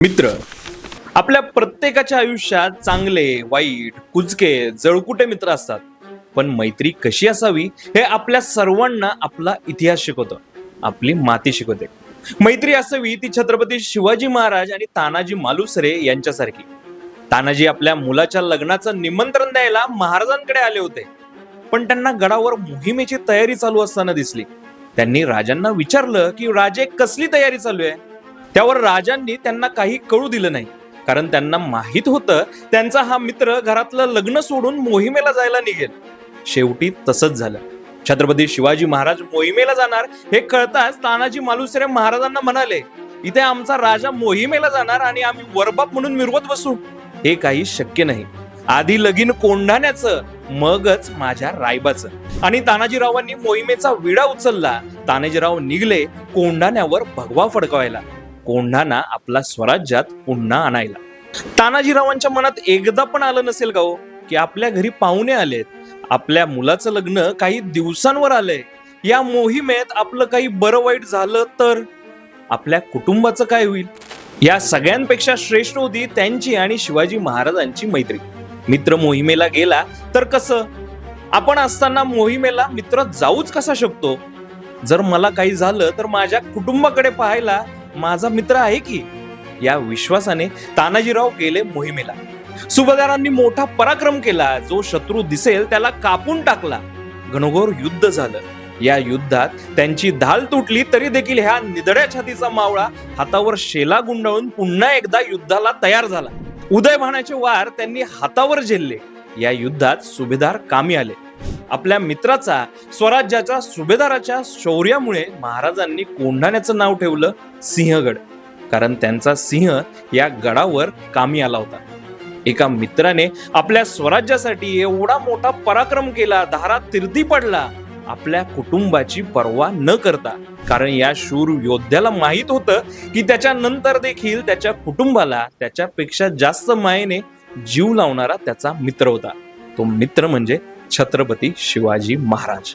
मित्र आपल्या प्रत्येकाच्या आयुष्यात चांगले वाईट कुचके जळकुटे मित्र असतात. पण मैत्री कशी असावी हे आपल्या सर्वांना आपला इतिहास शिकवतो, आपली माती शिकवते. मैत्री असावी ती छत्रपती शिवाजी महाराज आणि तानाजी मालुसरे यांच्यासारखी. तानाजी आपल्या मुलाच्या लग्नाचं निमंत्रण द्यायला महाराजांकडे आले होते, पण त्यांना गडावर मोहिमेची तयारी चालू असताना दिसली. त्यांनी राजांना विचारलं की राजे कसली तयारी चालू आहे. त्यावर राजांनी त्यांना काही कळू दिलं नाही, कारण त्यांना माहित होतं त्यांचा हा मित्र घरातलं लग्न सोडून मोहिमेला जायला निघेल. शेवटी तसंच झालं. छत्रपती शिवाजी महाराज मोहिमेला जाणार हे कळताच तानाजी मालुसरे महाराजांना म्हणाले, इथे आमचा राजा मोहिमेला जाणार आणि आम्ही वरबाप म्हणून मिरवत बसू? हे काही शक्य नाही. आधी लगीन कोंढाण्याचं, मगच माझ्या रायबाचं. आणि तानाजीरावांनी मोहिमेचा विडा उचलला. तानाजीराव निघले कोंढाण्यावर भगवा फडकवायला, कोंढाणा आपला स्वराज्यात पुन्हा आणायला. तानाजीरावांच्या मनात एकदा पण आलं नसेल का हो की आपल्या घरी पाहुणे आलेत, आपल्या मुलाचं लग्न काही दिवसांवर आलंय, या मोहिमेत आपलं काही बरं वाईट झालं तर आपल्या कुटुंबाचं काय होईल? या सगळ्यांपेक्षा श्रेष्ठ होती त्यांची आणि शिवाजी महाराजांची मैत्री. मित्र मोहिमेला गेला तर कसं? आपण असताना मोहिमेला मित्र जाऊच कसा शकतो? जर मला काही झालं तर माझ्या कुटुंबाकडे पाहायला माझा मित्र आहे की. या विश्वासाने तानाजीराव गेले मोहिमेला. सुभेदारांनी मोठा पराक्रम केला. जो शत्रू दिसेल त्याला कापून टाकला. घनघोर युद्ध झालं. या युद्धात त्यांची ढाल तुटली तरी देखील ह्या निधड्या छातीचा मावळा हातावर शेला गुंडाळून पुन्हा एकदा युद्धाला तयार झाला. उदयभानाचे वार त्यांनी हातावर झेलले. या युद्धात सुभेदार कामी आले. आपल्या मित्राचा, स्वराज्याच्या सुभेदाराच्या शौर्यामुळे महाराजांनी कोंढाण्याचं नाव ठेवलं सिंहगड, कारण त्यांचा सिंह या गडावर कामी आला होता. एका मित्राने आपल्या स्वराज्यासाठी एवढा मोठा पराक्रम केला, दारात तिरती पडला, आपल्या कुटुंबाची पर्वा न करता. कारण या शूर योद्ध्याला माहित होतं की त्याच्यानंतर देखील त्याच्या कुटुंबाला त्याच्यापेक्षा जास्त मायेने जीव लावणारा त्याचा मित्र होता. तो मित्र म्हणजे छत्रपती शिवाजी महाराज.